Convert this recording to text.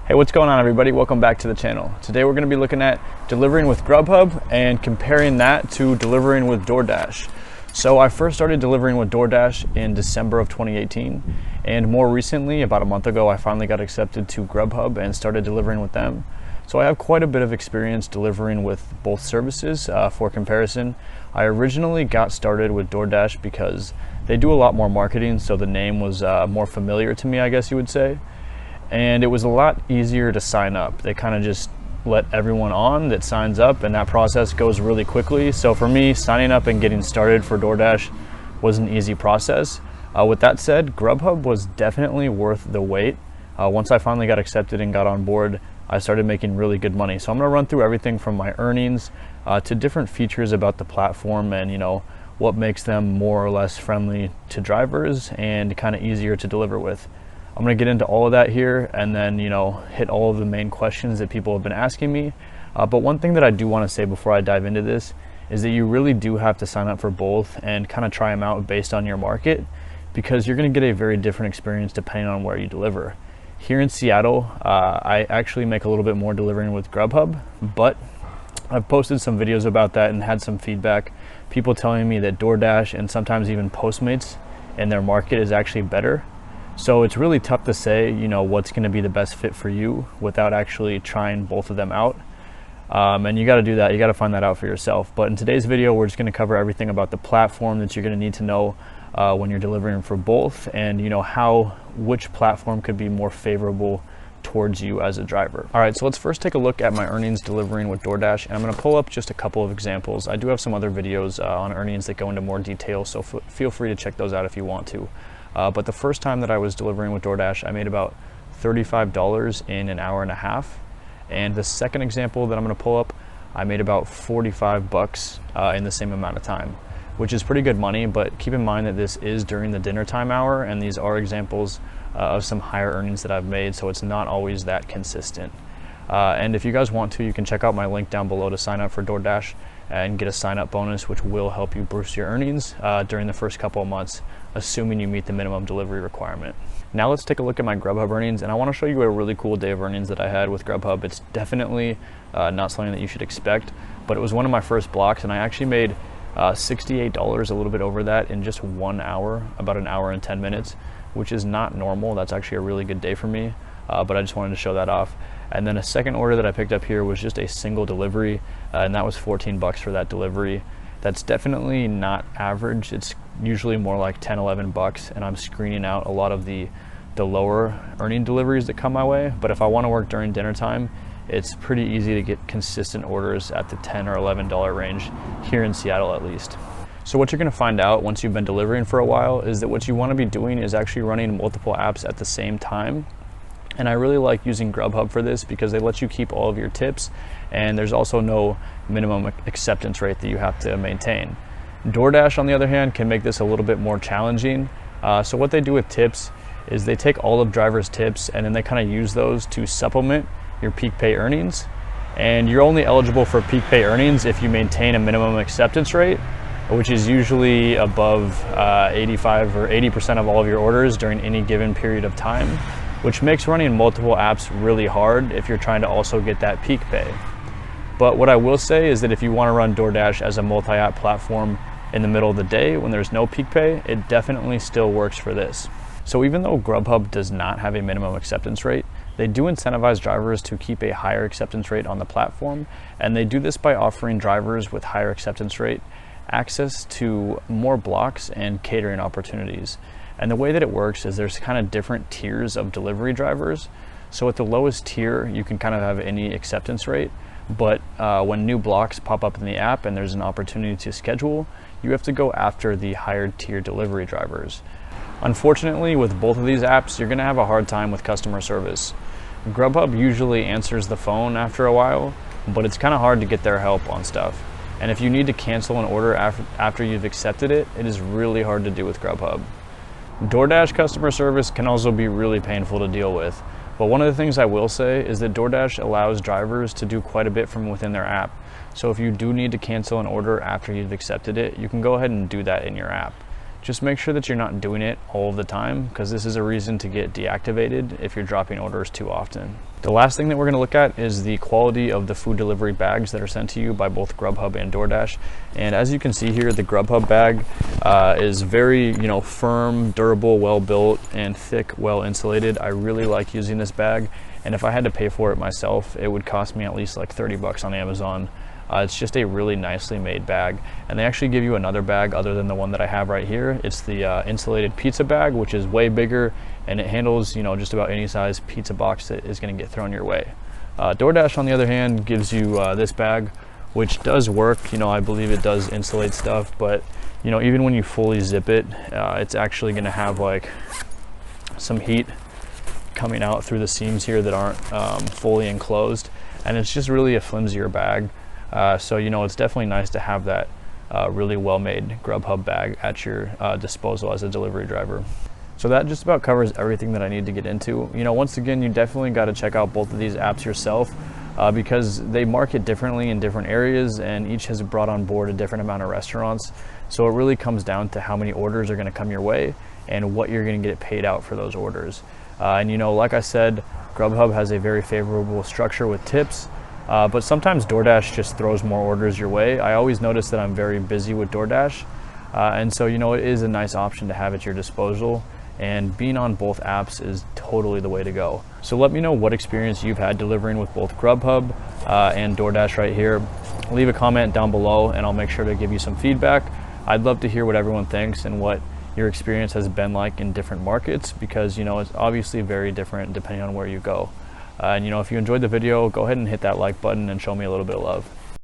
Hey, what's going on everybody? Welcome back to the channel. Today we're going to be looking at delivering with GrubHub and comparing that to delivering with DoorDash. So I first started delivering with DoorDash in December of 2018, and more recently, about a month ago, I finally got accepted to GrubHub and started delivering with them. So I have quite a bit of experience delivering with both services. For comparison, I originally got started with DoorDash because they do a lot more marketing, so the name was more familiar to me, I guess you would say. And it was a lot easier to sign up. They kind of just let everyone on that signs up, and that process goes really quickly. So for me, signing up and getting started for DoorDash was an easy process. With that said, GrubHub was definitely worth the wait. Once I finally got accepted and got on board, I started making really good money. So I'm gonna run through everything from my earnings to different features about the platform and what makes them more or less friendly to drivers and kind of easier to deliver with. I'm going to get into all of that here and then, hit all of the main questions that people have been asking me. But one thing that I do want to say before I dive into this is that you really do have to sign up for both and kind of try them out based on your market, because you're going to get a very different experience depending on where you deliver. Here in Seattle, I actually make a little bit more delivering with GrubHub, but I've posted some videos about that and had some feedback. People telling me that DoorDash and sometimes even Postmates in their market is actually better. So it's really tough to say, what's going to be the best fit for you without actually trying both of them out. And you got to do that. You got to find that out for yourself. But in today's video, we're just going to cover everything about the platform that you're going to need to know when you're delivering for both, and which platform could be more favorable towards you as a driver. All right, so let's first take a look at my earnings delivering with DoorDash, and I'm going to pull up just a couple of examples. I do have some other videos on earnings that go into more detail, so feel free to check those out if you want to. But the first time that I was delivering with DoorDash, I made about $35 in an hour and a half. And the second example that I'm going to pull up, I made about 45 bucks in the same amount of time, which is pretty good money. But keep in mind that this is during the dinner time hour, and these are examples of some higher earnings that I've made, so it's not always that consistent. And if you guys want to, you can check out my link down below to sign up for DoorDash and get a sign up bonus, which will help you boost your earnings during the first couple of months, assuming you meet the minimum delivery requirement. Now let's take a look at my GrubHub earnings, and I want to show you a really cool day of earnings that I had with GrubHub. It's definitely not something that you should expect, but it was one of my first blocks, and I actually made $68, a little bit over that, in just 1 hour, about an hour and 10 minutes, which is not normal. That's actually a really good day for me, but I just wanted to show that off. And then a second order that I picked up here was just a single delivery, and that was 14 bucks for that delivery. That's definitely not average. It's usually more like 10, 11 bucks, and I'm screening out a lot of the lower earning deliveries that come my way. But if I want to work during dinner time, it's pretty easy to get consistent orders at the $10 or $11 range here in Seattle at least. So what you're going to find out once you've been delivering for a while is that what you want to be doing is actually running multiple apps at the same time. And I really like using GrubHub for this because they let you keep all of your tips, and there's also no minimum acceptance rate that you have to maintain. DoorDash, on the other hand, can make this a little bit more challenging. So what they do with tips is they take all of drivers' tips and then they kind of use those to supplement your peak pay earnings. And you're only eligible for peak pay earnings if you maintain a minimum acceptance rate, which is usually above 85 or 80% of all of your orders during any given period of time, which makes running multiple apps really hard if you're trying to also get that peak pay. But what I will say is that if you want to run DoorDash as a multi-app platform in the middle of the day when there's no peak pay, it definitely still works for this. So even though GrubHub does not have a minimum acceptance rate, they do incentivize drivers to keep a higher acceptance rate on the platform, and they do this by offering drivers with higher acceptance rate access to more blocks and catering opportunities. And the way that it works is there's kind of different tiers of delivery drivers. So at the lowest tier, you can kind of have any acceptance rate, but when new blocks pop up in the app and there's an opportunity to schedule, you have to go after the higher tier delivery drivers. Unfortunately, with both of these apps, you're gonna have a hard time with customer service. GrubHub usually answers the phone after a while, but it's kind of hard to get their help on stuff. And if you need to cancel an order after you've accepted it, it is really hard to do with GrubHub. DoorDash customer service can also be really painful to deal with, but one of the things I will say is that DoorDash allows drivers to do quite a bit from within their app. So if you do need to cancel an order after you've accepted it, you can go ahead and do that in your app. just make sure that you're not doing it all the time, because this is a reason to get deactivated if you're dropping orders too often. The last thing that we're going to look at is the quality of the food delivery bags that are sent to you by both GrubHub and DoorDash. And as you can see here, the GrubHub bag is very, firm, durable, well built, and thick, well insulated. I really like using this bag, and if I had to pay for it myself, it would cost me at least like 30 bucks on Amazon. It's just a really nicely made bag, and they actually give you another bag other than the one that I have right here. It's the insulated pizza bag, which is way bigger, and it handles just about any size pizza box that is going to get thrown your way. DoorDash, on the other hand, gives you this bag, which does work. I believe it does insulate stuff, but even when you fully zip it, it's actually going to have like some heat coming out through the seams here that aren't fully enclosed, and it's just really a flimsier bag. So it's definitely nice to have that really well-made GrubHub bag at your disposal as a delivery driver. So that just about covers everything that I need to get into. Once again, you definitely got to check out both of these apps yourself, because they market differently in different areas, and each has brought on board a different amount of restaurants. So it really comes down to how many orders are going to come your way and what you're going to get paid out for those orders. And like I said, GrubHub has a very favorable structure with tips. But sometimes DoorDash just throws more orders your way. I always notice that I'm very busy with DoorDash. And so, it is a nice option to have at your disposal. And being on both apps is totally the way to go. So let me know what experience you've had delivering with both GrubHub and DoorDash right here. Leave a comment down below and I'll make sure to give you some feedback. I'd love to hear what everyone thinks and what your experience has been like in different markets, because, it's obviously very different depending on where you go. And if you enjoyed the video, go ahead and hit that like button and show me a little bit of love.